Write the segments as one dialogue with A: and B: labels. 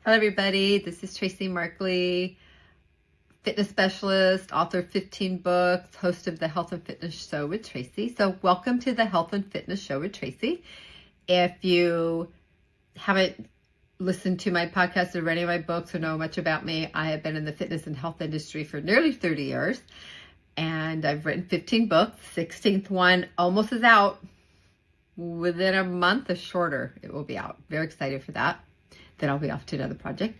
A: Hello, everybody. This is Tracy Markley, fitness specialist, author of 15 books, host of the Health and Fitness Show with Tracy. So welcome to the Health and Fitness Show with Tracy. If you haven't listened to my podcast or read any of my books or know much about me, I have been in the fitness and health industry for nearly 30 years. And I've written 15 books. 16th one almost is out. Within a month or shorter, it will be out. Very excited for that. Then I'll be off to another project.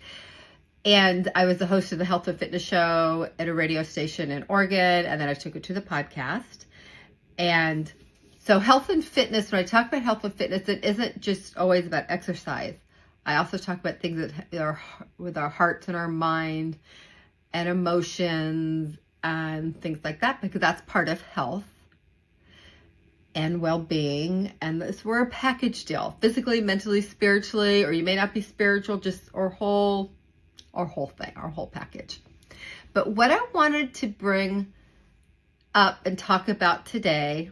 A: And I was the host of the Health and Fitness Show at a radio station in Oregon, and then I took it to the podcast. And so health and fitness, when I talk about health and fitness, it isn't just always about exercise. I also talk about things that are with our hearts and our mind and emotions and things like that, because that's part of health and well-being. And we're a package deal, physically, mentally, spiritually, or you may not be spiritual, just our whole thing, our whole package. But what I wanted to bring up and talk about today,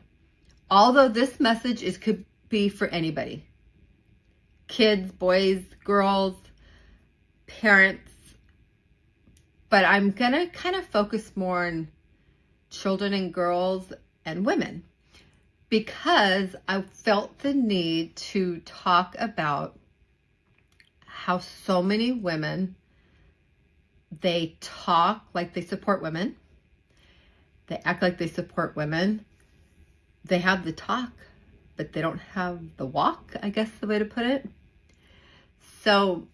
A: although this message could be for anybody, kids, boys, girls, parents, but I'm gonna kind of focus more on children and girls and women, because I felt the need to talk about how so many women, they talk like they support women. They act like they support women. They have the talk, but they don't have the walk, I guess the way to put it. So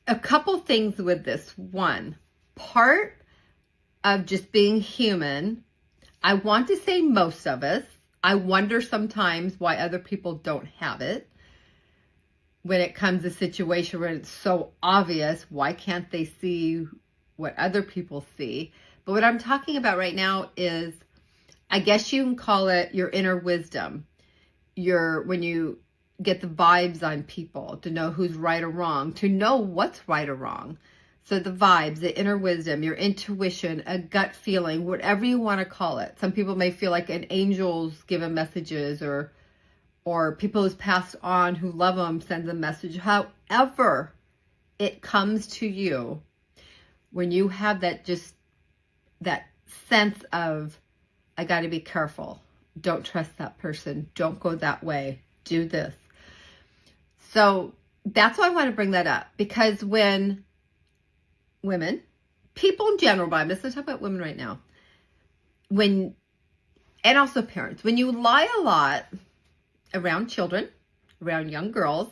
A: a couple things with this. One, part of just being human, I want to say most of us, I wonder sometimes why other people don't have it. When it comes to a situation where it's so obvious, why can't they see what other people see? But what I'm talking about right now is, I guess you can call it your inner wisdom. When you get the vibes on people, to know who's right or wrong, to know what's right or wrong. So the vibes, the inner wisdom, your intuition, a gut feeling, whatever you want to call it. Some people may feel like an angel's giving messages, or people who's passed on who love them send them message. However it comes to you, when you have that sense of, I got to be careful. Don't trust that person. Don't go that way. Do this. So that's why I want to bring that up, because when women, people in general, but I'm just going to talk about women right now, and also parents, when you lie a lot around children, around young girls,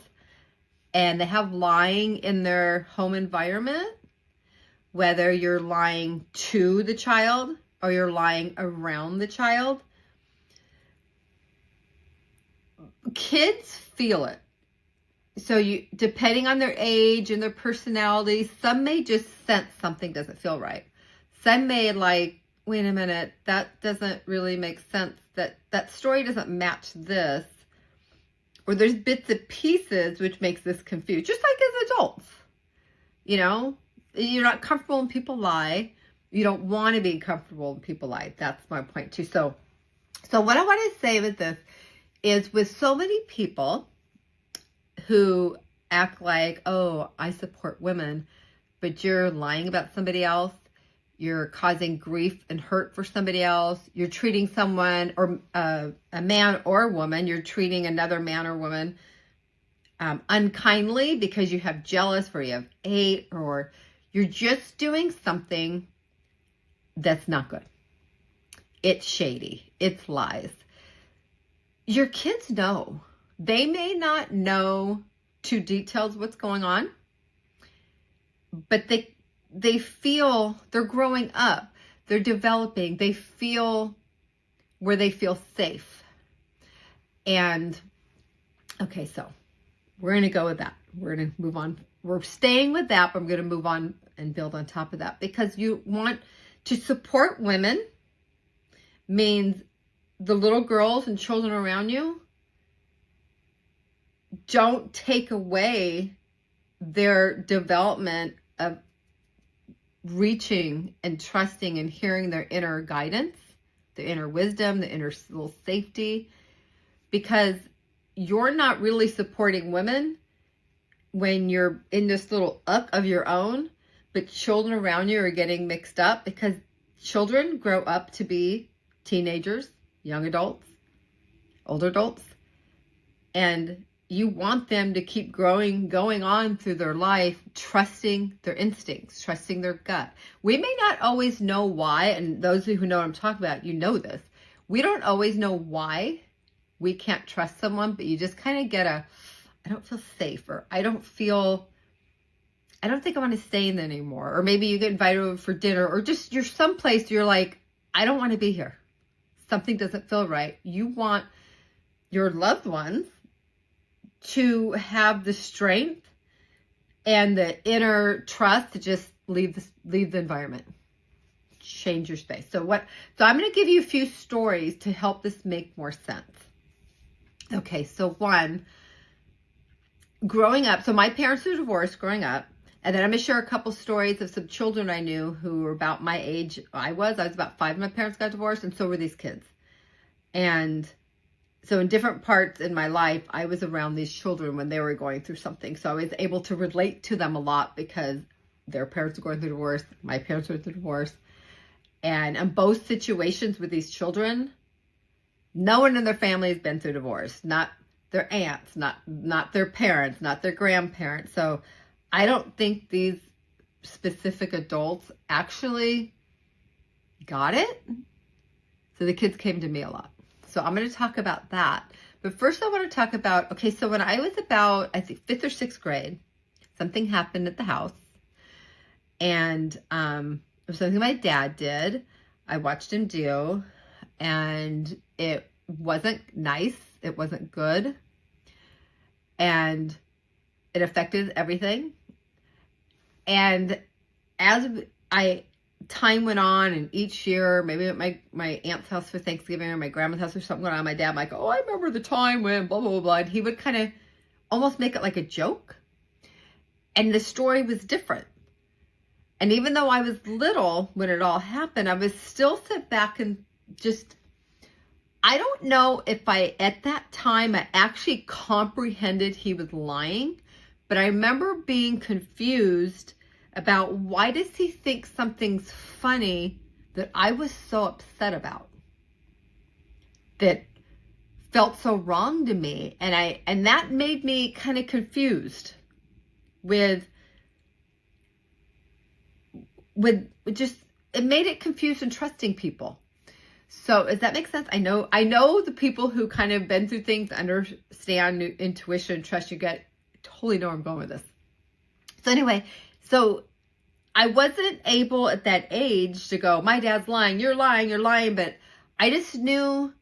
A: and they have lying in their home environment, whether you're lying to the child or you're lying around the child, kids feel it. So depending on their age and their personality, some may just sense something doesn't feel right. Some may wait a minute, that doesn't really make sense. That story doesn't match this. Or there's bits and pieces which makes this confused. Just like as adults. You're not comfortable when people lie. You don't want to be comfortable when people lie. That's my point too. So what I want to say with this is, with so many people who act like, oh, I support women, but you're lying about somebody else, you're causing grief and hurt for somebody else, you're treating someone, or a man or a woman, you're treating another man or woman unkindly because you have jealous, or you have hate, or you're just doing something that's not good. It's shady. It's lies. Your kids know. They may not know to details what's going on, but they feel, they're growing up, they're developing, they feel where they feel safe. And okay, so we're going to go with that. We're going to move on. We're staying with that, but I'm going to move on and build on top of that, because you want to support women means the little girls and children around you, don't take away their development of reaching and trusting and hearing their inner guidance, the inner wisdom, the inner little safety, because you're not really supporting women when you're in this little uck of your own, but children around you are getting mixed up, because children grow up to be teenagers, young adults, older adults, and you want them to keep growing, going on through their life, trusting their instincts, trusting their gut. We may not always know why, and those of you who know what I'm talking about, you know this. We don't always know why we can't trust someone, but you just kind of get I don't feel safe, or I don't think I want to stay in anymore. Or maybe you get invited over for dinner, or just you're someplace you're like, I don't want to be here. Something doesn't feel right. You want your loved ones to have the strength and the inner trust to just leave the environment, change your space. So I'm going to give you a few stories to help this make more sense. Okay, so one, growing up, so my parents were divorced growing up, and then I'm going to share a couple stories of some children I knew who were about my age. I was about 5 when my parents got divorced, and so were these kids. And so in different parts in my life, I was around these children when they were going through something. So I was able to relate to them a lot because their parents were going through divorce, my parents were through divorce. And in both situations with these children, no one in their family has been through divorce. Not their aunts, not their parents, not their grandparents. So I don't think these specific adults actually got it. So the kids came to me a lot. So I'm going to talk about that. But first I want to talk about, okay, so when I was about, I think 5th or 6th grade, something happened at the house. And it was something my dad did. I watched him do, and it wasn't nice. It wasn't good. And it affected everything. And as time went on, and each year, maybe at my aunt's house for Thanksgiving or my grandma's house or something going on, my dad might go, oh, I remember the time when blah, blah, blah, blah. And he would kind of almost make it like a joke. And the story was different. And even though I was little when it all happened, I was still sit back and just, I don't know if at that time, I actually comprehended he was lying, but I remember being confused about why does he think something's funny that I was so upset about, that felt so wrong to me. And that made me kind of confused with just, it made it confused and trusting people. So does that make sense? I know the people who kind of been through things, understand intuition, trust your gut, totally know where I'm going with this. So anyway, so I wasn't able at that age to go, my dad's lying, you're lying, but I just knew,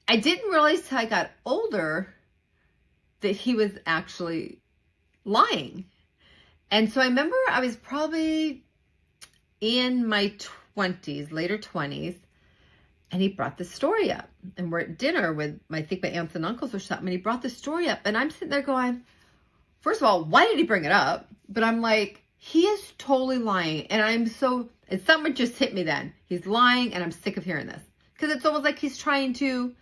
A: I didn't realize till I got older that he was actually lying. And so I remember I was probably in my 20s, later 20s, and he brought this story up. And we're at dinner with, I think, my aunts and uncles or something, and he brought this story up. And I'm sitting there going, first of all, why did he bring it up? But I'm like, he is totally lying. And someone just hit me then. He's lying, and I'm sick of hearing this. Because it's almost like he's trying to,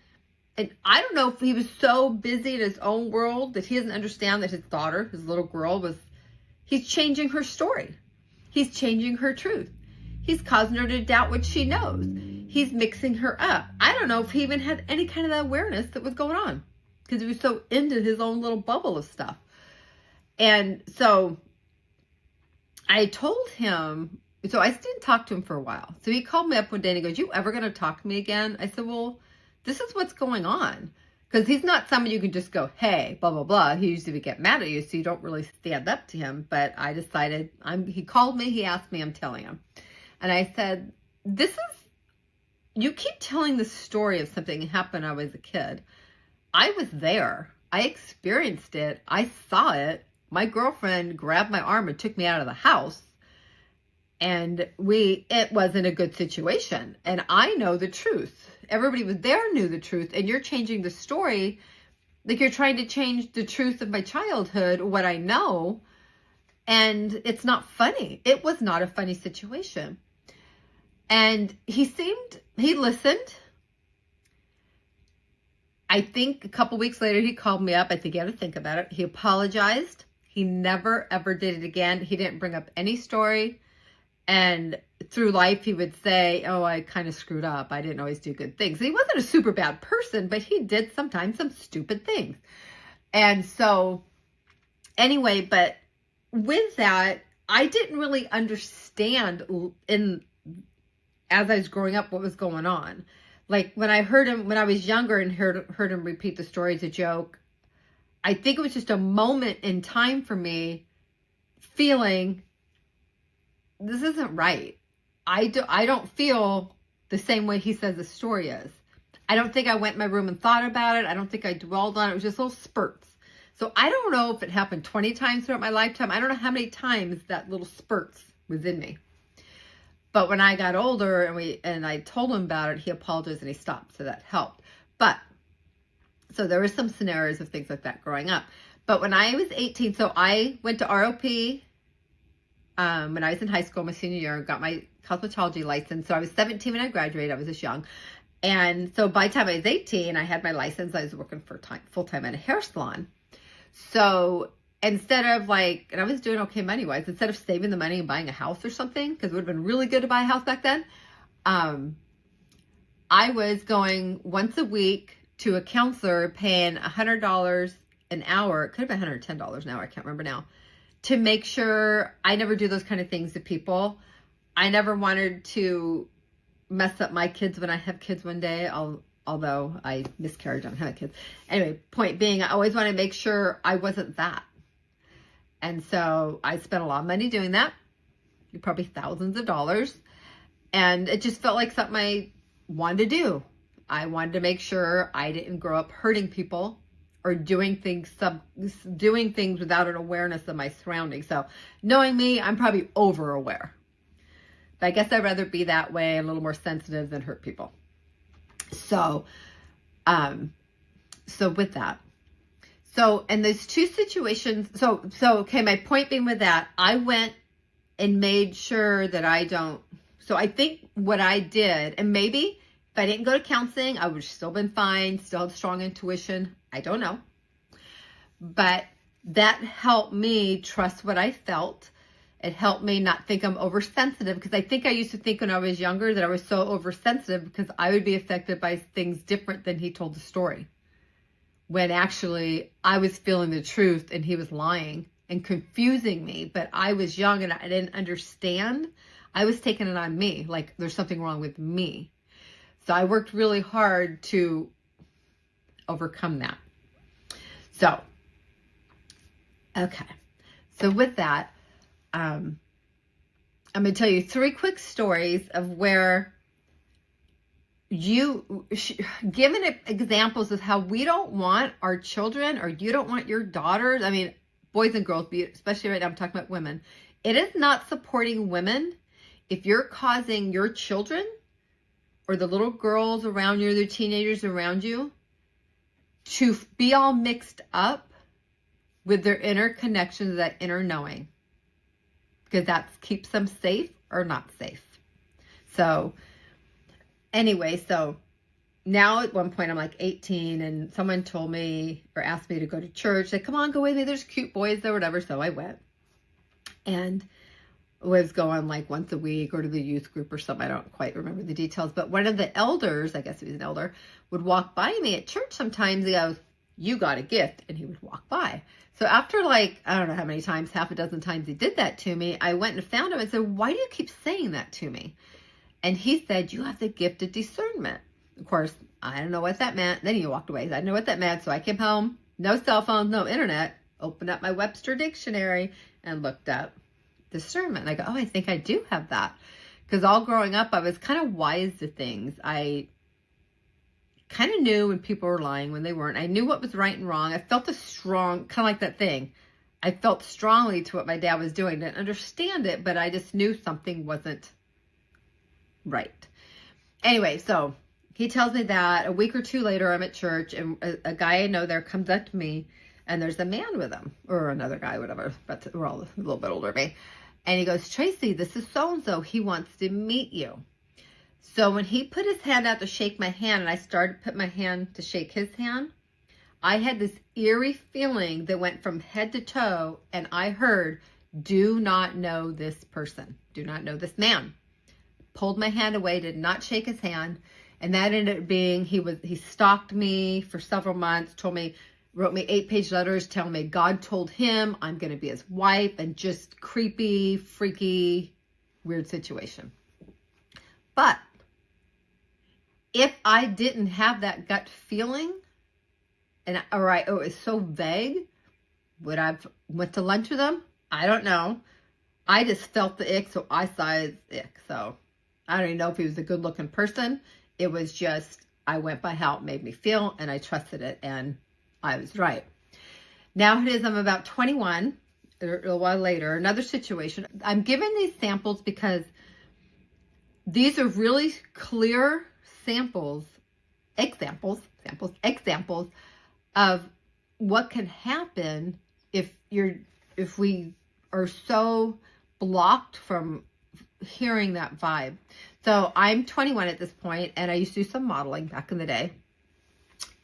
A: and I don't know if he was so busy in his own world that he doesn't understand that his daughter, his little girl, he's changing her story. He's changing her truth. He's causing her to doubt what she knows. He's mixing her up. I don't know if he even had any kind of that awareness that was going on, because he was so into his own little bubble of stuff. And so I told him, so I didn't talk to him for a while. So he called me up one day and he goes, you ever going to talk to me again? I said, well, this is what's going on. Because he's not someone you can just go, hey, blah, blah, blah. He usually would get mad at you, so you don't really stand up to him. But I decided, he called me, he asked me, I'm telling him. And I said, you keep telling the story of something that happened when I was a kid. I was there. I experienced it. I saw it. My girlfriend grabbed my arm and took me out of the house. And it wasn't a good situation. And I know the truth. Everybody was there knew the truth. And you're changing the story. Like you're trying to change the truth of my childhood, what I know. And it's not funny. It was not a funny situation. And he listened. I think a couple weeks later, he called me up. I think he had to think about it. He apologized. He never, ever did it again. He didn't bring up any story. And through life, he would say, oh, I kind of screwed up. I didn't always do good things. He wasn't a super bad person, but he did sometimes some stupid things. And so anyway, but with that, I didn't really understand as I was growing up what was going on. Like when I heard him, when I was younger and heard him repeat the story as a joke, I think it was just a moment in time for me feeling this isn't right. I don't feel the same way he says the story is. I don't think I went in my room and thought about it. I don't think I dwelled on it. It was just little spurts. So I don't know if it happened 20 times throughout my lifetime. I don't know how many times that little spurts was in me. But when I got older and I told him about it, he apologized and he stopped. So that helped. But so there were some scenarios of things like that growing up. But when I was 18, so I went to ROP when I was in high school, my senior year, got my cosmetology license. So I was 17 when I graduated. I was this young. And so by the time I was 18, I had my license. I was working full-time at a hair salon. So instead of and I was doing okay money-wise, instead of saving the money and buying a house or something, because it would have been really good to buy a house back then, I was going once a week to a counselor paying $100 an hour. It could have been $110 an hour. I can't remember now. To make sure I never do those kind of things to people. I never wanted to mess up my kids when I have kids one day, although I miscarried, don't have kids. Anyway, point being, I always want to make sure I wasn't that. And so I spent a lot of money doing that, probably thousands of dollars. And it just felt like something I wanted to do. I wanted to make sure I didn't grow up hurting people or doing things without an awareness of my surroundings. So knowing me, I'm probably over aware. But I guess I'd rather be that way, a little more sensitive than hurt people. So with that. So, and there's two situations. So, okay, my point being with that, I went and made sure that I don't. So I think what I did, and maybe if I didn't go to counseling, I would have still been fine, still had strong intuition. I don't know. But that helped me trust what I felt. It helped me not think I'm oversensitive, because I think I used to think when I was younger that I was so oversensitive because I would be affected by things different than he told the story. When actually I was feeling the truth and he was lying and confusing me. But I was young and I didn't understand. I was taking it on me, like there's something wrong with me. So I worked really hard to overcome that. So, okay. So with that, I'm going to tell you 3 quick stories of where given examples of how we don't want our children, or you don't want your daughters. I mean, boys and girls, especially right now, I'm talking about women. It is not supporting women if you're causing your children or the little girls around you, or the teenagers around you, to be all mixed up with their inner connections, that inner knowing, because that keeps them safe or not safe. So anyway, so now at one point I'm like 18 and someone told me or asked me to go to church. They come on, go with me. There's cute boys there, whatever. So I went and was going like once a week or to the youth group or something. I don't quite remember the details, but one of the elders, I guess he was an elder, would walk by me at church sometimes. He goes, "You got a gift." And he would walk by. So after I don't know how many times, half a dozen times he did that to me, I went and found him and said, "Why do you keep saying that to me?" And he said, "You have the gift of discernment." Of course, I don't know what that meant. Then he walked away. I didn't know what that meant. So I came home, no cell phones, no internet, opened up my Webster dictionary and looked up discernment. And I go, oh, I think I do have that. Because all growing up, I was kind of wise to things. I kind of knew when people were lying, when they weren't. I knew what was right and wrong. I felt a strong, kind of like that thing. I felt strongly to what my dad was doing. Didn't understand it, but I just knew something wasn't right. Anyway, so he tells me that. A week or two later, I'm at church, and a guy I know there comes up to me, and there's a man with him, or another guy, whatever, but we're all a little bit older than me. And he goes, "Tracy, this is so-and-so. He wants to meet you." So when he put his hand out to shake my hand and I started to put my hand to shake his hand, I had this eerie feeling that went from head to toe, and I heard, do not know this person. Do not know this man. Pulled my hand away, did not shake his hand. And that ended up being, he stalked me for several months, wrote me 8-page letters telling me God told him I'm going to be his wife, and just creepy, freaky, weird situation. But if I didn't have that gut feeling, it was so vague, would I have went to lunch with him? I don't know. I just felt the ick, so I saw his ick. So I don't even know if he was a good-looking person. It was just, I went by how it made me feel, and I trusted it, and I was right. Now it is, I'm about 21, a little while later, another situation. I'm giving these samples because these are really clear examples of what can happen if we are so blocked from hearing that vibe. So I'm 21 at this point, and I used to do some modeling back in the day.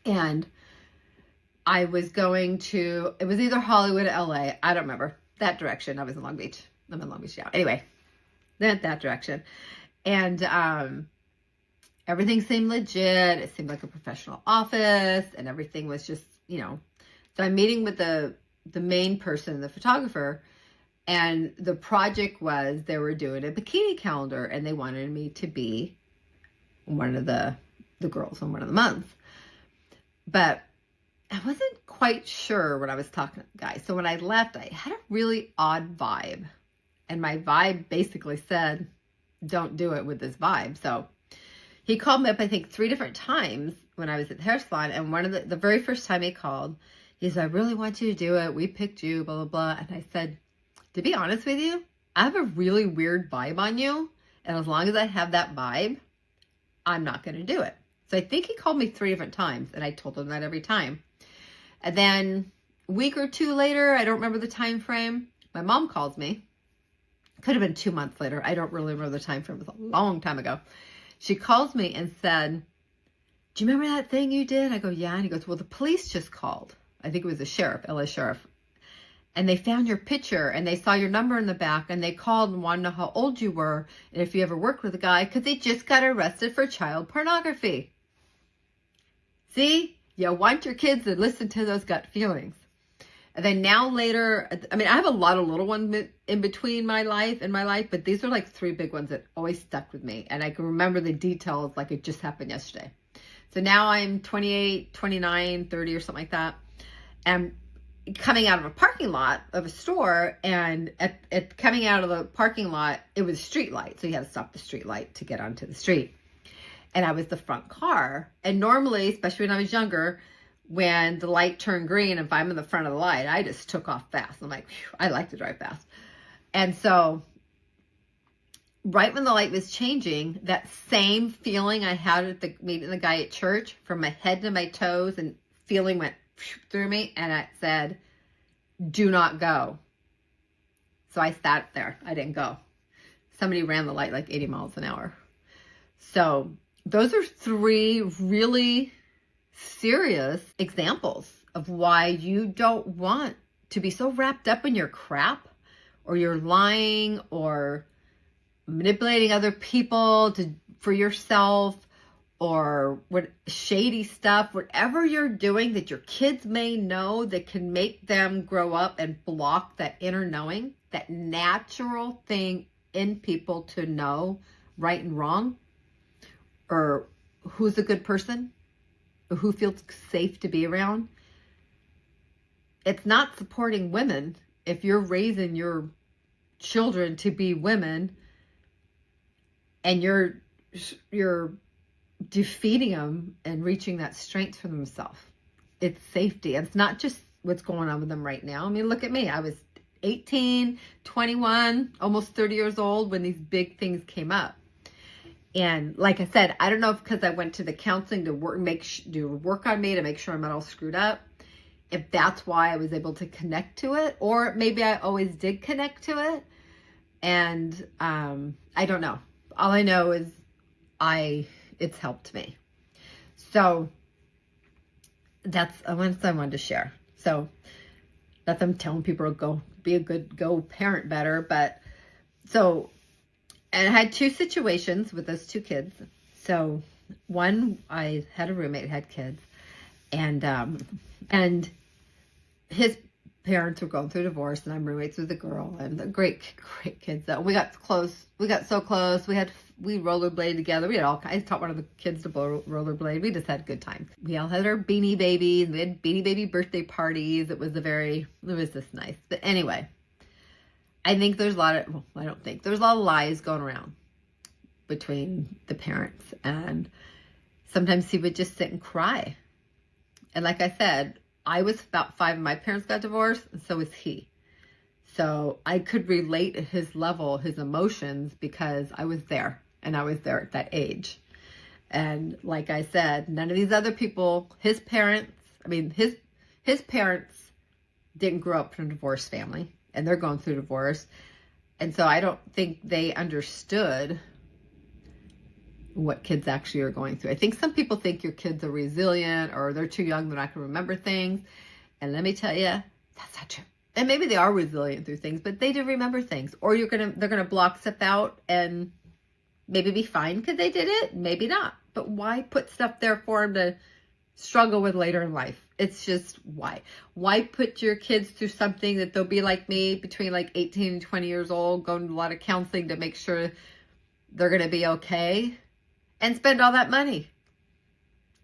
A: And I was going to, it was either Hollywood or LA. I don't remember that direction. I was in Long Beach. I'm in Long Beach now. Anyway, that direction. And everything seemed legit. It seemed like a professional office, and everything was just, so I'm meeting with the main person, the photographer, and the project was they were doing a bikini calendar, and they wanted me to be one of the girls on one of the months. But I wasn't quite sure when I was talking to the guy. So when I left, I had a really odd vibe, and my vibe basically said, don't do it with this vibe. So he called me up, I think 3 different times when I was at the hair salon. And one of the very first time he called, he said, I really want you to do it. We picked you, blah, blah, blah. And I said, to be honest with you, I have a really weird vibe on you. And as long as I have that vibe, I'm not going to do it. So I think he called me 3 different times, and I told him that every time. And then a week or 2 later, I don't remember the time frame, my mom calls me. Could have been 2 months later. I don't really remember the time frame. It was a long time ago. She calls me and said, do you remember that thing you did? I go, yeah. And he goes, well, the police just called. I think it was the sheriff, LA sheriff. And they found your picture, and they saw your number in the back, and they called and wanted to know how old you were and if you ever worked with a guy, because he just got arrested for child pornography. See, you want your kids to listen to those gut feelings. And then now later, I mean, I have a lot of little ones in between my life, but these are like 3 big ones that always stuck with me. And I can remember the details like it just happened yesterday. So now I'm 28, 29, 30 or something like that. And coming out of a parking lot of a store, and at coming out of the parking lot, it was a street light. So you had to stop the street light to get onto the street. And I was the front car. And normally, especially when I was younger, when the light turned green, if I'm in the front of the light, I just took off fast. I'm like, I like to drive fast. And so right when the light was changing, that same feeling I had at meeting the guy at church, from my head to my toes, and feeling went through me, and it said, do not go. So I sat there. I didn't go. Somebody ran the light like 80 miles an hour. So those are 3 really serious examples of why you don't want to be so wrapped up in your crap, or you're lying, or manipulating other people for yourself, or what shady stuff, whatever you're doing that your kids may know, that can make them grow up and block that inner knowing, that natural thing in people to know right and wrong, or who's a good person, or who feels safe to be around. It's not supporting women if you're raising your children to be women, and you're defeating them and reaching that strength for themselves. It's safety. It's not just what's going on with them right now. I mean, look at me. I was 18, 21, almost 30 years old when these big things came up. And like I said, I don't know if because I went to the counseling to work on me to make sure I'm not all screwed up, if that's why I was able to connect to it, or maybe I always did connect to it. And I don't know. All I know is it's helped me. So that's what I wanted to share. So not that I'm telling people to go parent better, but so, and I had two situations with those two kids. So one, I had a roommate who had kids, and his parents were going through divorce, and I'm roommates with a girl, and they're great kids though. We got close. We got so close. We rollerbladed together. We had all kinds. I taught one of the kids to rollerblade. We just had a good time. We all had our beanie babies. We had beanie baby birthday parties. It was just nice. But anyway, I think there's a lot of, I don't think, there's a lot of lies going around between the parents. And sometimes he would just sit and cry. And like I said, I was about 5 and my parents got divorced, and so was he. So I could relate at his level, his emotions, because I was there, and I was there at that age. And like I said, none of these other people, his parents didn't grow up in a divorced family, and they're going through divorce. And so I don't think they understood what kids actually are going through. I think some people think your kids are resilient, or they're too young, they're not going to remember things. And let me tell you, that's not true. And maybe they are resilient through things, but they do remember things. Or they're going to block stuff out and maybe be fine because they did it, maybe not. But why put stuff there for them to struggle with later in life? It's just why? Why put your kids through something that they'll be like me, between like 18 and 20 years old, going to a lot of counseling to make sure they're going to be okay, and spend all that money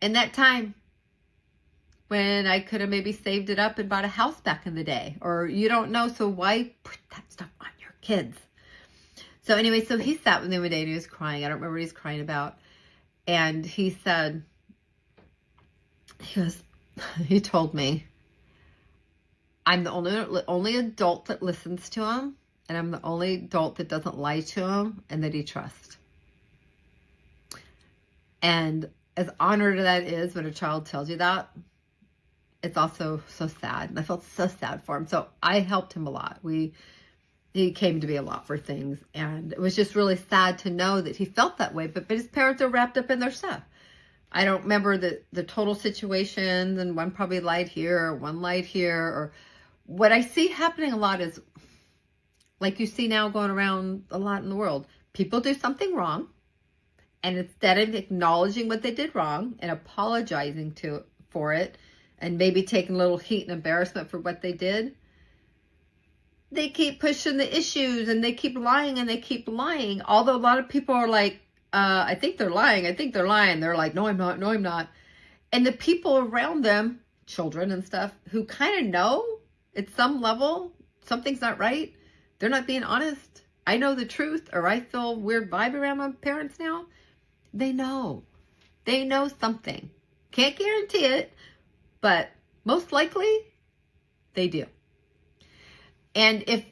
A: and that time when I could have maybe saved it up and bought a house back in the day? Or you don't know, so why put that stuff on your kids? So anyway, so he sat with me one day and he was crying. I don't remember what he was crying about. And he said, he told me, I'm the only adult that listens to him, and I'm the only adult that doesn't lie to him and that he trusts. And as honored that is when a child tells you that, it's also so sad. And I felt so sad for him. So I helped him a lot. He came to me a lot for things. And it was just really sad to know that he felt that way. But his parents are wrapped up in their stuff. I don't remember the total situations, and one probably lied here or one lied here. Or what I see happening a lot is, like you see now going around a lot in the world, people do something wrong. And instead of acknowledging what they did wrong and apologizing for it, and maybe taking a little heat and embarrassment for what they did, they keep pushing the issues, and they keep lying and they keep lying. Although a lot of people are like, I think they're lying. I think they're lying. They're like, no, I'm not. No, I'm not. And the people around them, children and stuff, who kind of know at some level something's not right, they're not being honest. I know the truth, or I feel a weird vibe around my parents now. They know something. Can't guarantee it, but most likely they do. And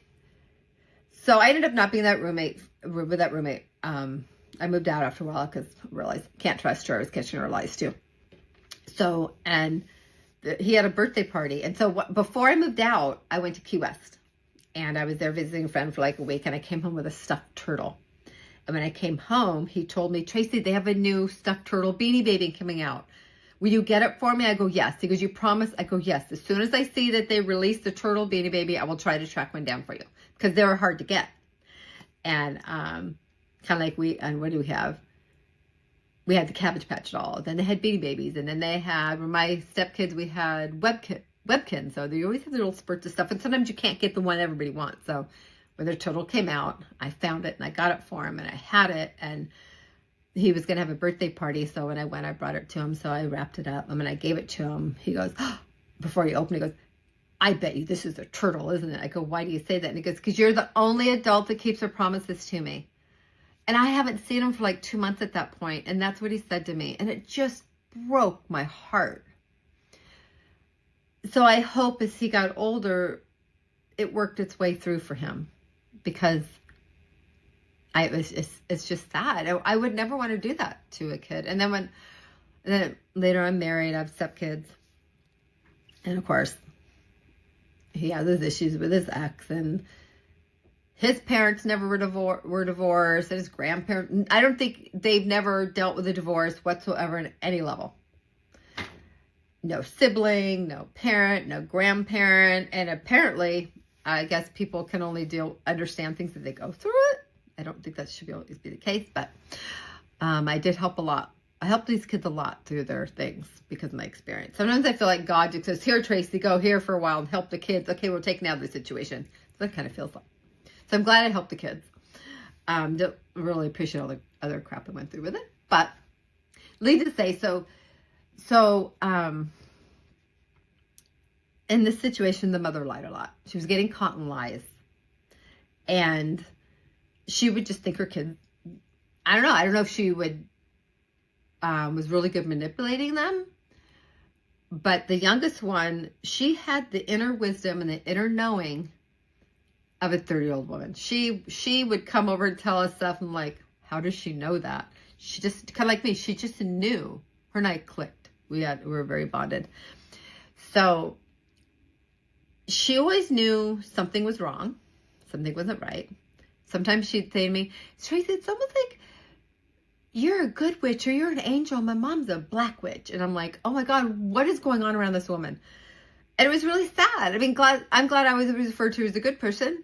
A: so I ended up not being with that roommate. I moved out after a while because I realized I can't trust her. I was catching her lies too. So, and he had a birthday party. And so before I moved out, I went to Key West, and I was there visiting a friend for like a week, and I came home with a stuffed turtle. And when I came home, he told me, Tracy, they have a new stuffed turtle Beanie Baby coming out. Will you get it for me? I go, yes. He goes, you promise? I go, yes. As soon as I see that they release the turtle Beanie Baby, I will try to track one down for you, because they were hard to get. And kind of like what do we have? We had the Cabbage Patch doll. Then they had Beanie Babies. And then they had, with my stepkids, we had Webkin. So they always have their little spurts of stuff. And sometimes you can't get the one everybody wants. So when their turtle came out, I found it and I got it for him, and I had it, and he was going to have a birthday party. So when I went, I brought it to him. So I wrapped it up, and when I gave it to him, he goes, before he opened it, he goes, I bet you this is a turtle, isn't it? I go, why do you say that? And he goes, because you're the only adult that keeps her promises to me. And I haven't seen him for like 2 months at that point. And that's what he said to me. And it just broke my heart. So I hope as he got older, it worked its way through for him, because it's just sad. I would never want to do that to a kid. And then later I'm married, I have stepkids. And of course, he has his issues with his ex, and his parents never were divorced, and his grandparents, I don't think they've never dealt with a divorce whatsoever at any level. No sibling, no parent, no grandparent, and apparently, I guess people can only understand things that they go through it. I don't think that should always be the case, but I did help a lot. I helped these kids a lot through their things because of my experience. Sometimes I feel like God just says, here, Tracy, go here for a while and help the kids. Okay, we're taking out the situation. So that kind of feels like. So I'm glad I helped the kids. Don't really appreciate all the other crap I went through with it. But needless to say, so in this situation, the mother lied a lot. She was getting caught in lies. And she would just think her kids, I don't know if she would, was really good manipulating them. But the youngest one, she had the inner wisdom and the inner knowing of a 30-year-old woman. She would come over and tell us stuff. I'm like, how does she know that? She just, kind of like me, she just knew. Her and I clicked. We were very bonded. So she always knew something was wrong. Something wasn't right. Sometimes she'd say to me, Tracy, it's almost like you're a good witch or you're an angel. My mom's a black witch. And I'm like, oh my God, what is going on around this woman? And it was really sad. I mean, I'm glad I was referred to as a good person,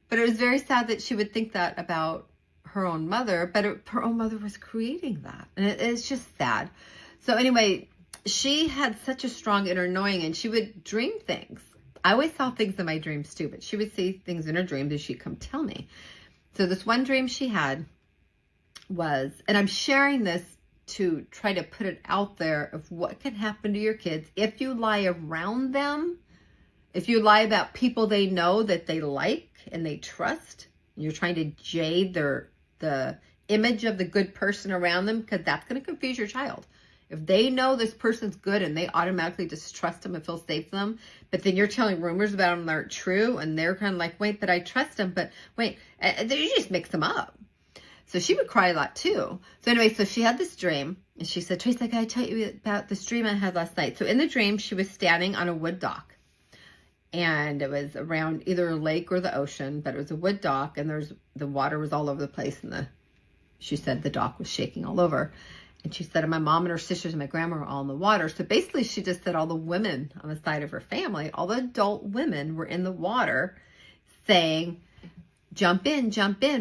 A: but it was very sad that she would think that about her own mother, but her own mother was creating that. And it's just sad. So anyway, she had such a strong inner knowing, and she would dream things. I always saw things in my dreams too, but she would see things in her dreams and she'd come tell me. So this one dream she had was, and I'm sharing this to try to put it out there of what can happen to your kids if you lie around them, if you lie about people they know that they like and they trust, and you're trying to jade the image of the good person around them, because that's going to confuse your child. If they know this person's good and they automatically just trust them and feel safe with them, but then you're telling rumors about them that aren't true, and they're kind of like, wait, but I trust them, but wait, you just mix them up. So she would cry a lot too. So anyway, so she had this dream, and she said, Tracy, I gotta tell you about this dream I had last night. So in the dream, she was standing on a wood dock, and it was around either a lake or the ocean, but it was a wood dock, and the water was all over the place, and she said the dock was shaking all over. And she said, and my mom and her sisters and my grandma were all in the water. So basically she just said all the women on the side of her family, all the adult women were in the water saying, jump in,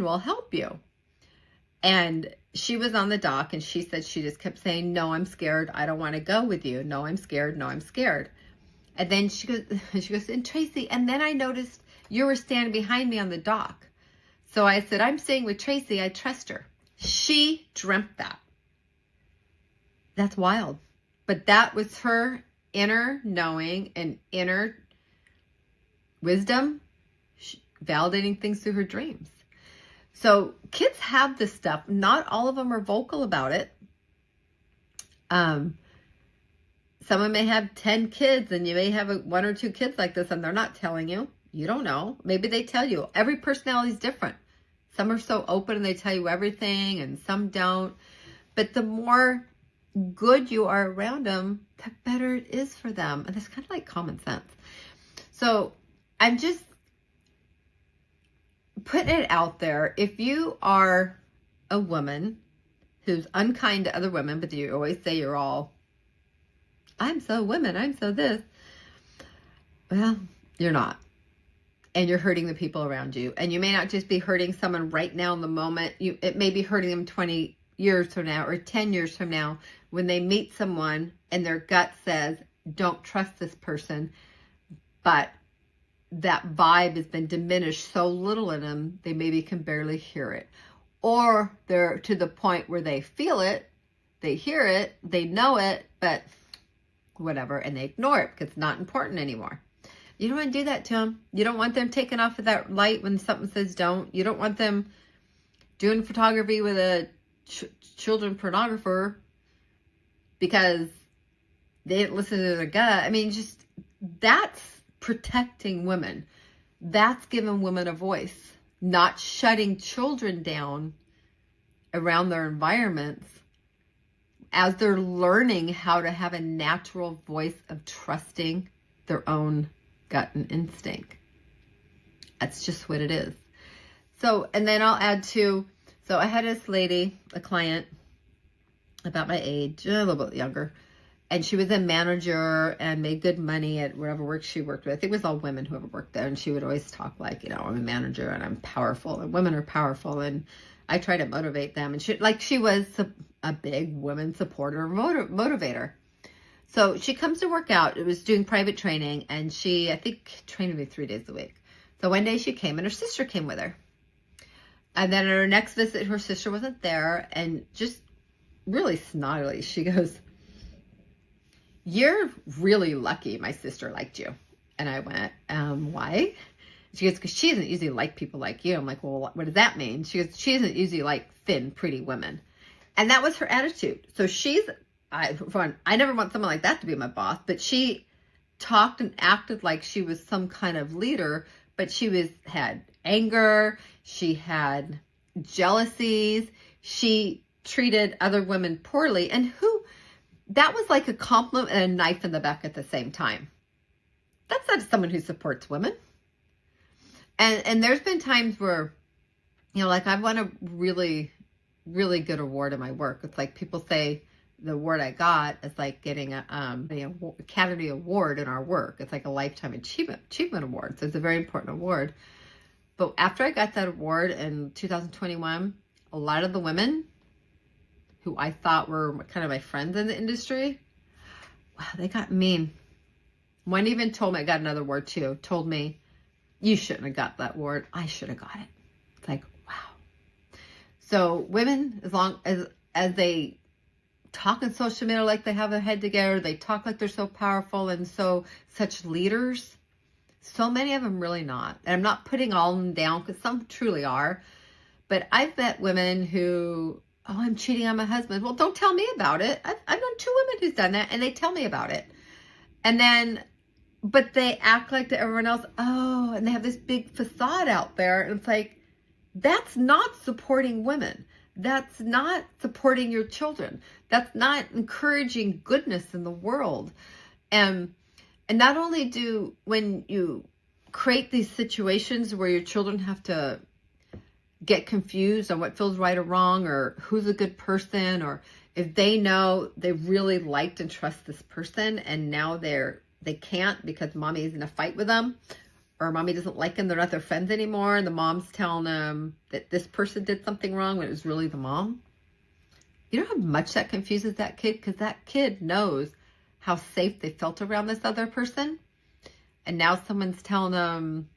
A: we'll help you. And she was on the dock, and she said she just kept saying, no, I'm scared. I don't want to go with you. No, I'm scared. No, I'm scared. And then she goes, and Tracy, and then I noticed you were standing behind me on the dock. So I said, I'm staying with Tracy. I trust her. She dreamt that. That's wild. But that was her inner knowing and inner wisdom, validating things through her dreams. So kids have this stuff. Not all of them are vocal about it. Someone may have 10 kids, and you may have one or two kids like this, and they're not telling you. You don't know. Maybe they tell you. Every personality is different. Some are so open and they tell you everything, and some don't. But the more good you are around them, the better it is for them. And that's kind of like common sense. So I'm just putting it out there. If you are a woman who's unkind to other women, but you always say you're all, I'm so women, I'm so this. Well, you're not. And you're hurting the people around you. And you may not just be hurting someone right now in the moment. It may be hurting them 20 years from now or 10 years from now when they meet someone and their gut says, don't trust this person. But that vibe has been diminished so little in them, they maybe can barely hear it. Or they're to the point where they feel it, they hear it, they know it, but whatever, and they ignore it because it's not important anymore. You don't want to do that to them. You don't want them taking off of that light when something says don't. You don't want them doing photography with a children pornographer because they didn't listen to their gut. I mean, just that's protecting women. That's giving women a voice, not shutting children down around their environments as they're learning how to have a natural voice of trusting their own gut and instinct. That's just what it is. So, and then I'll add to, so I had this lady, a client about my age, a little bit younger, and she was a manager and made good money at whatever work she worked with. It was all women whoever worked there, and she would always talk like, you know, I'm a manager and I'm powerful, and women are powerful, and I try to motivate them. And she was a big women supporter, motivator. So she comes to work out. It was doing private training, and she, I think, trained me 3 days a week. So one day she came, and her sister came with her. And then at her next visit, her sister wasn't there, and just really snottily, she goes, "You're really lucky my sister liked you." And I went, why? She goes, "Because she doesn't usually like people like you." I'm like, "Well, what does that mean?" She goes, "She doesn't usually like thin, pretty women." And that was her attitude. So I never want someone like that to be my boss, but she talked and acted like she was some kind of leader, but she had anger, she had jealousies, she treated other women poorly, and that was like a compliment and a knife in the back at the same time. That's not someone who supports women. And there's been times where, you know, like I've won a really, really good award in my work. It's like people say the award I got is like getting a Academy Award in our work. It's like a Lifetime Achievement Award. So it's a very important award. But after I got that award in 2021, a lot of the women who I thought were kind of my friends in the industry, wow, they got mean. One even told me, I got another award too, told me, "You shouldn't have got that award. I should have got it." It's like, wow. So women, as long as they talk on social media like they have their head together, they talk like they're so powerful and such leaders, so many of them really not. And I'm not putting all of them down because some truly are. But I've met women who, "Oh, I'm cheating on my husband." Well, don't tell me about it. I've known 2 women who's done that, and they tell me about it. And then, but they act like to everyone else, oh, and they have this big facade out there. And it's like, that's not supporting women. That's not supporting your children. That's not encouraging goodness in the world. And not only when you create these situations where your children have to get confused on what feels right or wrong, or who's a good person, or if they know they really liked and trust this person and now they can't because mommy is in a fight with them, or mommy doesn't like them, they're not their friends anymore, and the mom's telling them that this person did something wrong when it was really the mom. You know how much that confuses that kid, because that kid knows how safe they felt around this other person, and now someone's telling them,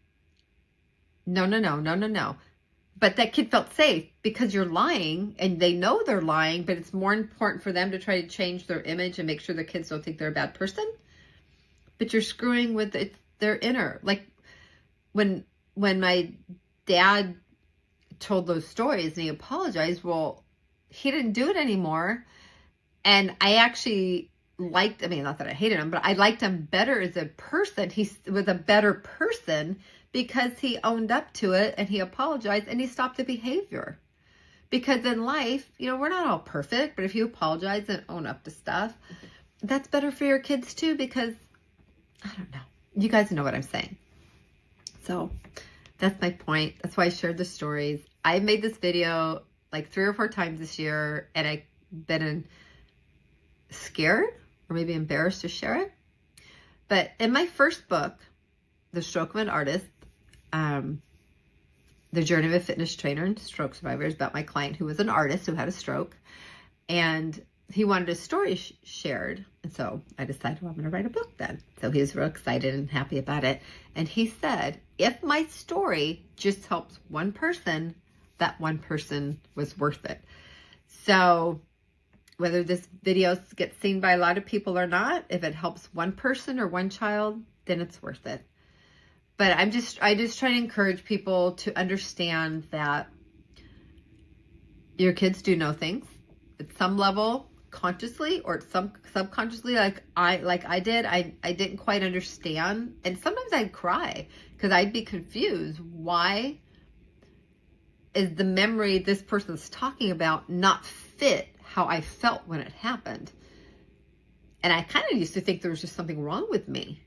A: no. But that kid felt safe because you're lying, and they know they're lying, but it's more important for them to try to change their image and make sure their kids don't think they're a bad person. But you're screwing with their inner. Like when my dad told those stories and he apologized, well, he didn't do it anymore. And I actually liked, not that I hated him, but I liked him better as a person. He was a better person because he owned up to it and he apologized and he stopped the behavior. Because in life, we're not all perfect, but if you apologize and own up to stuff, that's better for your kids too, because I don't know. You guys know what I'm saying. So that's my point. That's why I shared the stories. I made this video like 3 or 4 times this year, and I've been scared or maybe embarrassed to share it. But in my first book, The Stroke of an Artist, The Journey of a Fitness Trainer and Stroke Survivor, is about my client who was an artist who had a stroke, and he wanted his story shared. And so I decided, well, I'm going to write a book then. So he was real excited and happy about it. And he said, if my story just helps one person, that one person was worth it. So whether this video gets seen by a lot of people or not, if it helps one person or one child, then it's worth it. But I just try to encourage people to understand that your kids do know things at some level, consciously or some subconsciously, like I did. I didn't quite understand, and sometimes I'd cry because I'd be confused. Why is the memory this person's talking about not fit how I felt when it happened? And I kind of used to think there was just something wrong with me,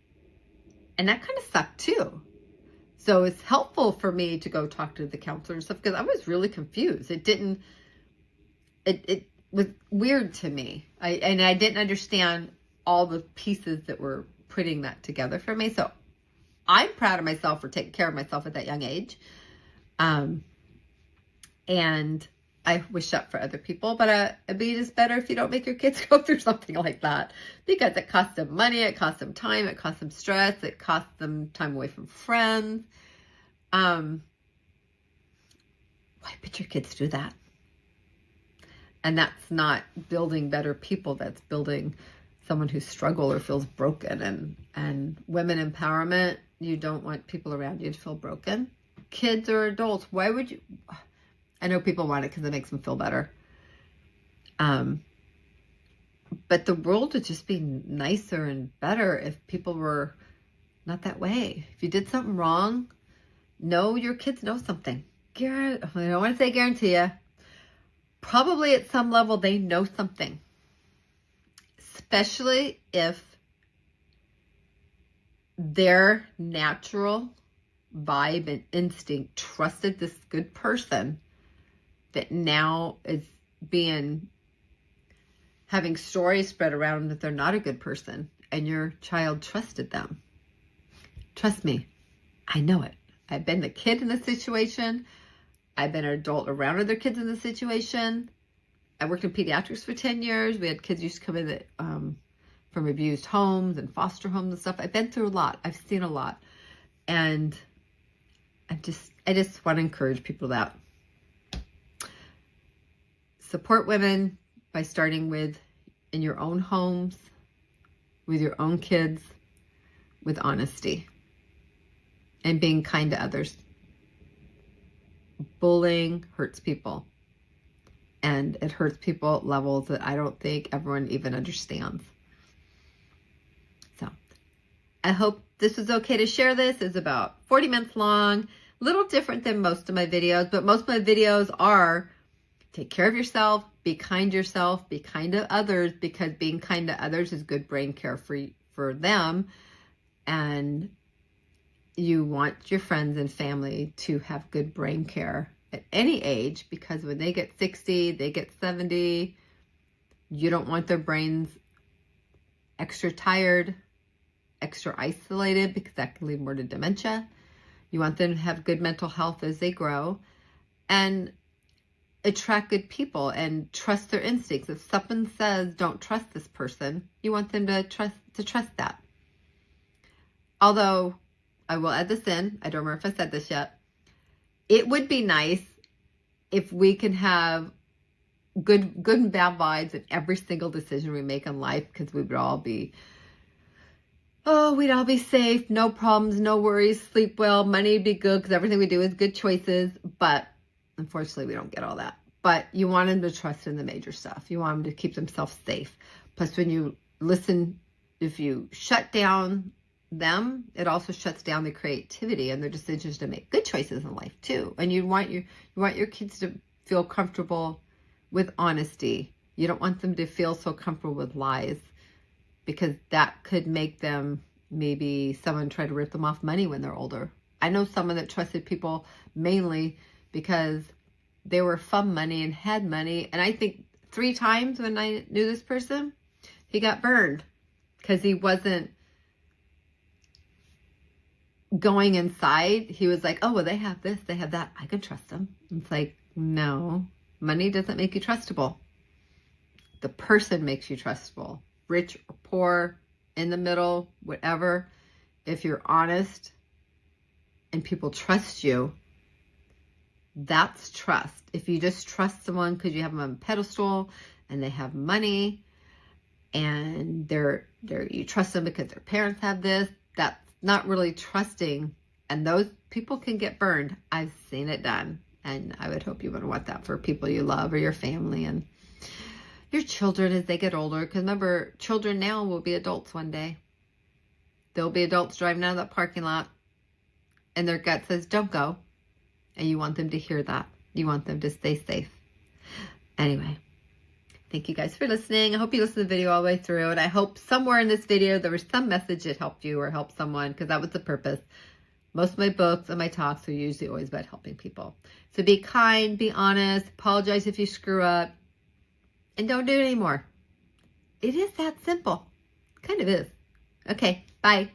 A: and that kind of sucked too. So it's helpful for me to go talk to the counselor and stuff because I was really confused. It was weird to me. I didn't understand all the pieces that were putting that together for me. So I'm proud of myself for taking care of myself at that young age. And I wish that for other people, but it is better if you don't make your kids go through something like that, because it costs them money, it costs them time, it costs them stress, it costs them time away from friends. Why put your kids through that? And that's not building better people. That's building someone who struggles or feels broken. And women empowerment, you don't want people around you to feel broken. Kids or adults, why would you? I know people want it because it makes them feel better. But the world would just be nicer and better if people were not that way. If you did something wrong, know your kids know something. I don't want to say guarantee you. Probably at some level they know something. Especially if their natural vibe and instinct trusted this good person that now is having stories spread around that they're not a good person, and your child trusted them. Trust me, I know it. I've been the kid in the situation. I've been an adult around other kids in the situation. I worked in pediatrics for 10 years. We had kids used to come in that, from abused homes and foster homes and stuff. I've been through a lot. I've seen a lot. And I just want to encourage people that support women by starting with in your own homes, with your own kids, with honesty and being kind to others. Bullying hurts people, and it hurts people at levels that I don't think everyone even understands. So I hope this was okay to share this. It's about 40 minutes long, a little different than most of my videos, but most of my videos are take care of yourself, be kind to yourself, be kind to others, because being kind to others is good brain care for them. And you want your friends and family to have good brain care at any age, because when they get 60, they get 70, you don't want their brains extra tired, extra isolated, because that can lead more to dementia. You want them to have good mental health as they grow, and attract good people and trust their instincts. If someone says, don't trust this person, you want them to trust that. Although, I will add this in, I don't remember if I said this yet, it would be nice if we can have good and bad vibes in every single decision we make in life, because we would all be, we'd all be safe, no problems, no worries, sleep well, money would be good, because everything we do is good choices. But unfortunately, we don't get all that. But you want them to trust in the major stuff. You want them to keep themselves safe. Plus, when you listen, if you shut down them, it also shuts down the creativity and their decisions to make good choices in life too. And you want your kids to feel comfortable with honesty. You don't want them to feel so comfortable with lies, because that could make them, maybe someone try to rip them off money when they're older. I know someone that trusted people mainly because they were from money and had money. And I think 3 times when I knew this person, he got burned because he wasn't going inside. He was like, oh, well, they have this, they have that, I can trust them. It's like, no, money doesn't make you trustable. The person makes you trustable. Rich or poor, in the middle, whatever. If you're honest and people trust you, that's trust. If you just trust someone because you have them on a pedestal and they have money and you trust them because their parents have this, that's not really trusting. And those people can get burned. I've seen it done. And I would hope you wouldn't want that for people you love or your family and your children as they get older. Because remember, children now will be adults one day. There'll be adults driving out of that parking lot and their gut says, don't go. And you want them to hear that. You want them to stay safe. Anyway, thank you guys for listening. I hope you listened to the video all the way through. And I hope somewhere in this video there was some message that helped you or helped someone, because that was the purpose. Most of my books and my talks are usually always about helping people. So be kind, be honest, apologize if you screw up, and don't do it anymore. It is that simple. Kind of is. Okay, bye.